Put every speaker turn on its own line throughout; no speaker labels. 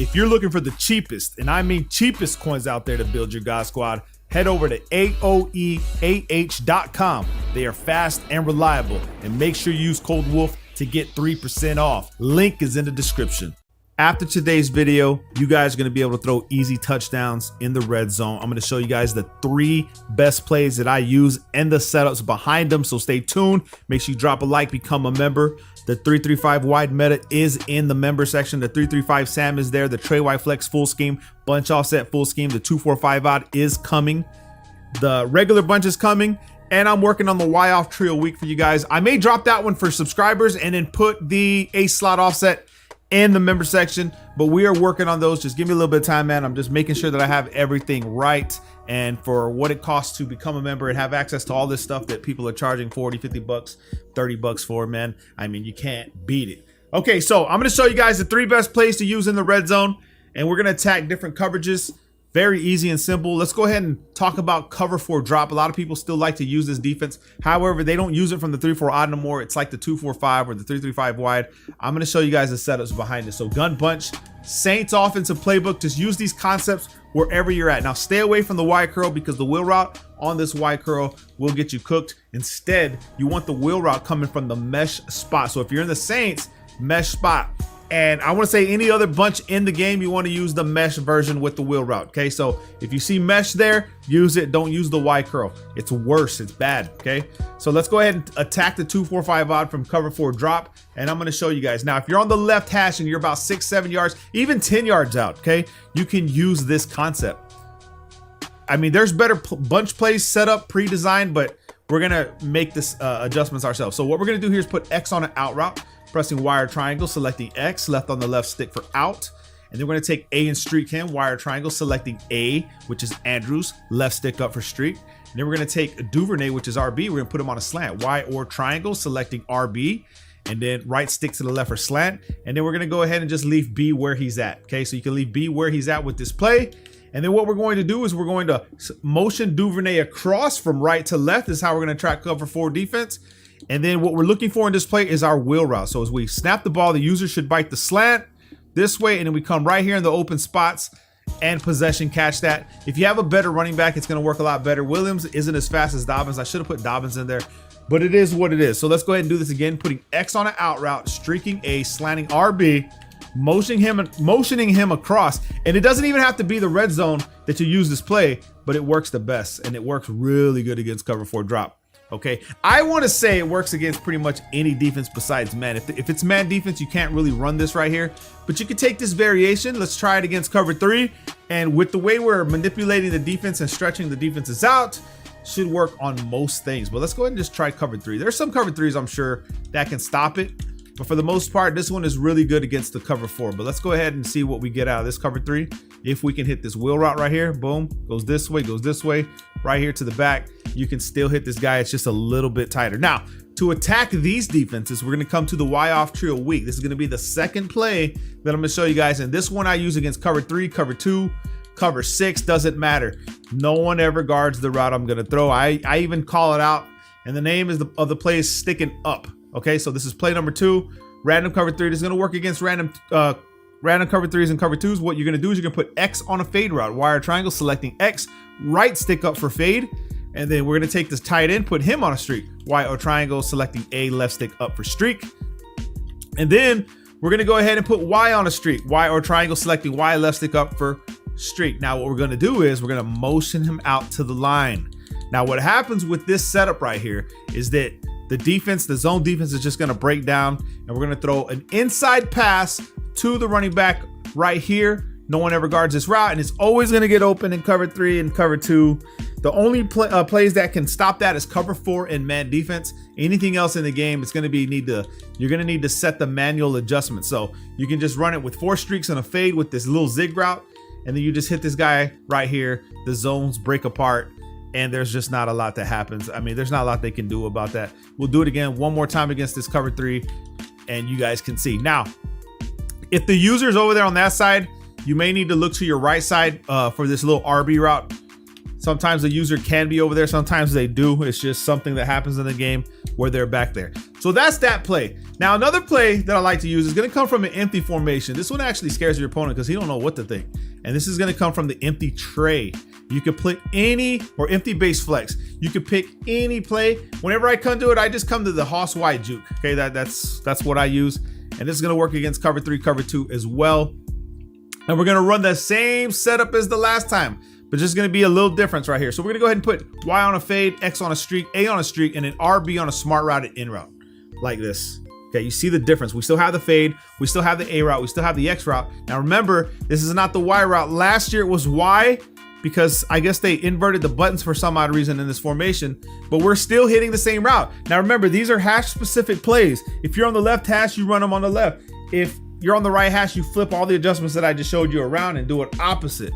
if you're looking for the cheapest, and I mean cheapest coins out there to build your God Squad, head over to AOEAH.com. They are fast and reliable, and make sure you use code WOLF to get 3% off. Link is in the description. After today's video, you guys are going to be able to throw easy touchdowns in the red zone. I'm going to show you guys the 3 best plays that I use and the setups behind them. So stay tuned. Make sure you drop a like, become a member. The 335 wide meta is in the member section. The 335 Sam is there. The Trey White Flex full scheme, bunch offset full scheme. The 245 odd is coming. The regular bunch is coming. And I'm working on the Y off trio week for you guys. I may drop that one for subscribers and then put the ace slot offset in the member section, but we are working on those. Just give me a little bit of time, man. I'm just making sure that I have everything right. And for what it costs to become a member and have access to all this stuff that people are charging 40, 50 bucks, 30 bucks for, man, I mean, you can't beat it. Okay, so I'm going to show you guys the 3 best plays to use in the red zone, and we're going to attack different coverages. Very easy and simple. Let's go ahead and talk about cover 4 drop. A lot of people still like to use this defense. However, they don't use it from the 3-4 odd no more. It's like the 2-4-5 or the 3-3-5 wide. I'm going to show you guys the setups behind it. So gun bunch, Saints offensive playbook. Just use these concepts wherever you're at. Now stay away from the Y curl because the wheel route on this Y curl will get you cooked. Instead, you want the wheel route coming from the mesh spot. So if you're in the Saints, mesh spot. And I want to say any other bunch in the game, you want to use the mesh version with the wheel route. Okay, so if you see mesh there, use it. Don't use the Y curl. It's worse. It's bad. Okay, so let's go ahead and attack the 2-4-5 odd from cover 4 drop. And I'm going to show you guys. Now, if you're on the left hash and you're about 6-7 yards, even 10 yards out, okay, you can use this concept. I mean, there's better bunch plays set up pre-designed, but we're going to make this adjustments ourselves. So what we're going to do here is put X on an out route. Pressing wire triangle, selecting X, left on the left stick for out. And then we're going to take A and streak him, wire triangle, selecting A, which is Andrews, left stick up for streak. And then we're going to take Duvernay, which is RB. We're going to put him on a slant, Y or triangle, selecting RB. And then right stick to the left for slant. And then we're going to go ahead and just leave B where he's at. Okay, so you can leave B where he's at with this play. And then what we're going to do is we're going to motion Duvernay across from right to left. This is how we're going to track cover 4 defense. And then what we're looking for in this play is our wheel route. So as we snap the ball, the user should bite the slant this way, and then we come right here in the open spots and possession catch that. If you have a better running back, it's going to work a lot better. Williams isn't as fast as Dobbins. I should have put Dobbins in there, but it is what it is. So let's go ahead and do this again, putting X on an out route, streaking A, slanting RB, motioning him across. And it doesn't even have to be the red zone that you use this play, but it works the best, and it works really good against cover 4 drop. Okay, I want to say it works against pretty much any defense besides man. If it's man defense, you can't really run this right here, but you can take this variation. Let's try it against cover 3. And with the way we're manipulating the defense and stretching the defenses out, should work on most things. But let's go ahead and just try cover 3. There's some cover 3s I'm sure that can stop it, but for the most part, this one is really good against the cover 4. But let's go ahead and see what we get out of this cover 3. If we can hit this wheel route right here, boom, goes this way, right here to the back. You can still hit this guy. It's just a little bit tighter. Now, to attack these defenses, we're going to come to the Y off trio weak. This is going to be the second play that I'm going to show you guys. And this one I use against cover 3, cover 2, cover 6, doesn't matter. No one ever guards the route I'm going to throw. I even call it out. And the name is of the play is sticking up. Okay, so this is play number 2. Random cover 3. This is going to work against random cover 3s and cover 2s. What you're going to do is you're going to put X on a fade route. Wire triangle, selecting X, right stick up for fade. And then we're going to take this tight end, put him on a streak. Y or triangle, selecting A, left stick up for streak. And then we're going to go ahead and put Y on a streak. Y or triangle, selecting Y, left stick up for streak. Now what we're going to do is we're going to motion him out to the line. Now what happens with this setup right here is that the defense, the zone defense, is just going to break down, and we're going to throw an inside pass to the running back right here. No one ever guards this route, and it's always going to get open in cover 3 and cover 2. The only plays that can stop that is cover 4 and man defense. Anything else in the game, it's going to be you're going to need to set the manual adjustment. So you can just run it with 4 streaks and a fade with this little zig route, and then you just hit this guy right here. The zones break apart, and there's just not a lot that happens. I mean, there's not a lot they can do about that. We'll do it again one more time against this cover 3, and you guys can see. Now, if the user's over there on that side, you may need to look to your right side for this little RB route. Sometimes the user can be over there. Sometimes they do. It's just something that happens in the game where they're back there. So that's that play. Now, another play that I like to use is going to come from an empty formation. This one actually scares your opponent because he don't know what to think. And this is going to come from the empty tray. You could pick any, or empty base flex. You could pick any play. Whenever I come to it, I just come to the Hoss wide juke. Okay, that's what I use. And this is going to work against cover 3, cover 2 as well. And we're going to run the same setup as the last time, but just going to be a little difference right here. So we're going to go ahead and put Y on a fade, X on a streak, A on a streak, and then RB on a smart route and in route like this. Okay, you see the difference. We still have the fade, we still have the A route, we still have the X route. Now remember, this is not the Y route. Last year it was Y because I guess they inverted the buttons for some odd reason in this formation, but we're still hitting the same route. Now remember, these are hash specific plays. If you're on the left hash, you run them on the left. If you're on the right hash, you flip all the adjustments that I just showed you around and do it opposite.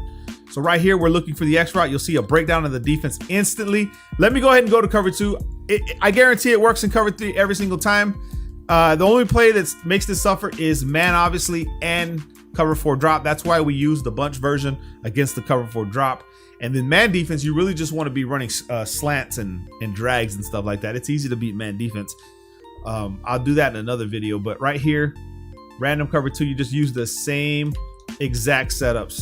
So right here, we're looking for the X route. You'll see a breakdown of the defense instantly. Let me go ahead and go to cover 2. I guarantee it works in cover 3 every single time. The only play that makes this suffer is man, obviously, and cover 4 drop. That's why we use the bunch version against the cover 4 drop. And then man defense, you really just want to be running slants and drags and stuff like that. It's easy to beat man defense. I'll do that in another video, but right here, random cover 2, you just use the same exact setups.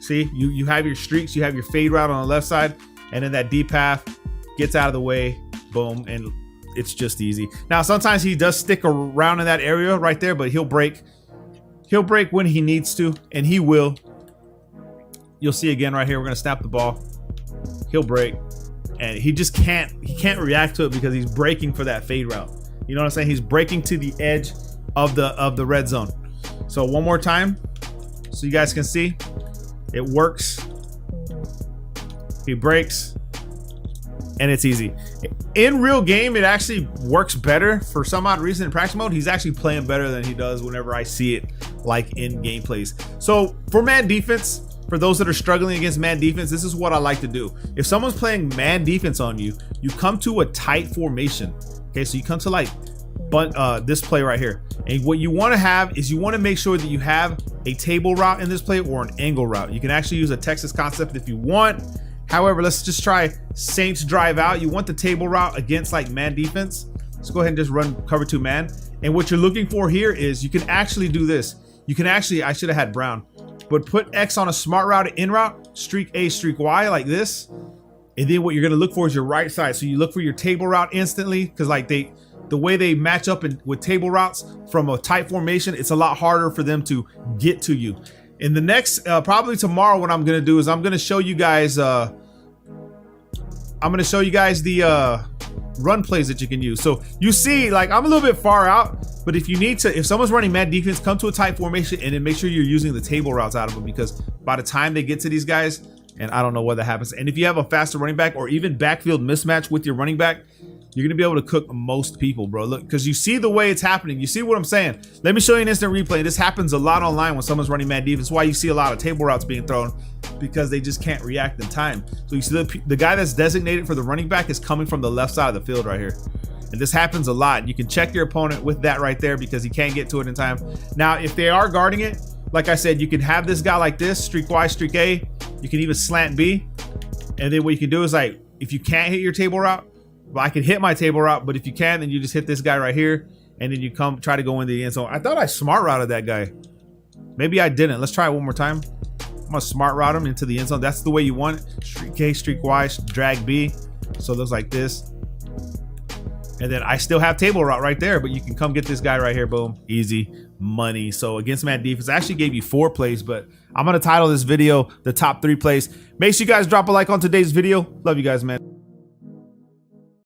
See, you have your streaks, you have your fade route on the left side, and then that deep path gets out of the way, boom, and it's just easy. Now, sometimes he does stick around in that area right there, but he'll break when he needs to, and he will. You'll see again right here, we're gonna snap the ball. He'll break, and he just can't react to it because he's breaking for that fade route. You know what I'm saying? He's breaking to the edge of the red zone. So one more time, so you guys can see. It works. He breaks, and it's easy. In real game, it actually works better for some odd reason. In practice mode, he's actually playing better than he does whenever I see it like in gameplays. So for man defense, for those that are struggling against man defense, this is what I like to do. If someone's playing man defense on you, you come to a tight formation. Okay, so you come to like this play right here, and what you want to have is you want to make sure that you have a table route in this play or an angle route. You can actually use a Texas concept if you want. However, let's just try Saints drive out. You want the table route against like man defense. Let's go ahead and just run cover 2 man. And what you're looking for here is you can actually do this. You can actually, I should have had brown, but put X on a smart route and in route, streak A, streak Y like this. And then what you're going to look for is your right side. So you look for your table route instantly, because like the way they match up with table routes from a tight formation, it's a lot harder for them to get to you. In the next, probably tomorrow, what I'm gonna do is I'm gonna show you guys the run plays that you can use. So you see, like, I'm a little bit far out, but if someone's running man defense, come to a tight formation and then make sure you're using the table routes out of them, because by the time they get to these guys, and I don't know what that happens. And if you have a faster running back or even backfield mismatch with your running back, you're gonna be able to cook most people, bro. Look, because you see the way it's happening. You see what I'm saying? Let me show you an instant replay. This happens a lot online when someone's running man defense. Why you see a lot of table routes being thrown, because they just can't react in time. So you see the guy that's designated for the running back is coming from the left side of the field right here. And this happens a lot. You can check your opponent with that right there because he can't get to it in time. Now, if they are guarding it, like I said, you can have this guy like this, streak Y, streak A. You can even slant B. And then what you can do is, like, if you can't hit your table route, well, I can hit my table route, but if you can, then you just hit this guy right here, and then you try to go into the end zone. I thought I smart routed that guy. Maybe I didn't. Let's try it one more time. I'm gonna smart route him into the end zone. That's the way you want it. Streak A, streak Y, drag B. So it looks like this. And then I still have table route right there, but you can come get this guy right here. Boom, easy money. So against man defense, I actually gave you 4 plays, but I'm gonna title this video the top 3 plays. Make sure you guys drop a like on today's video. Love you guys, man.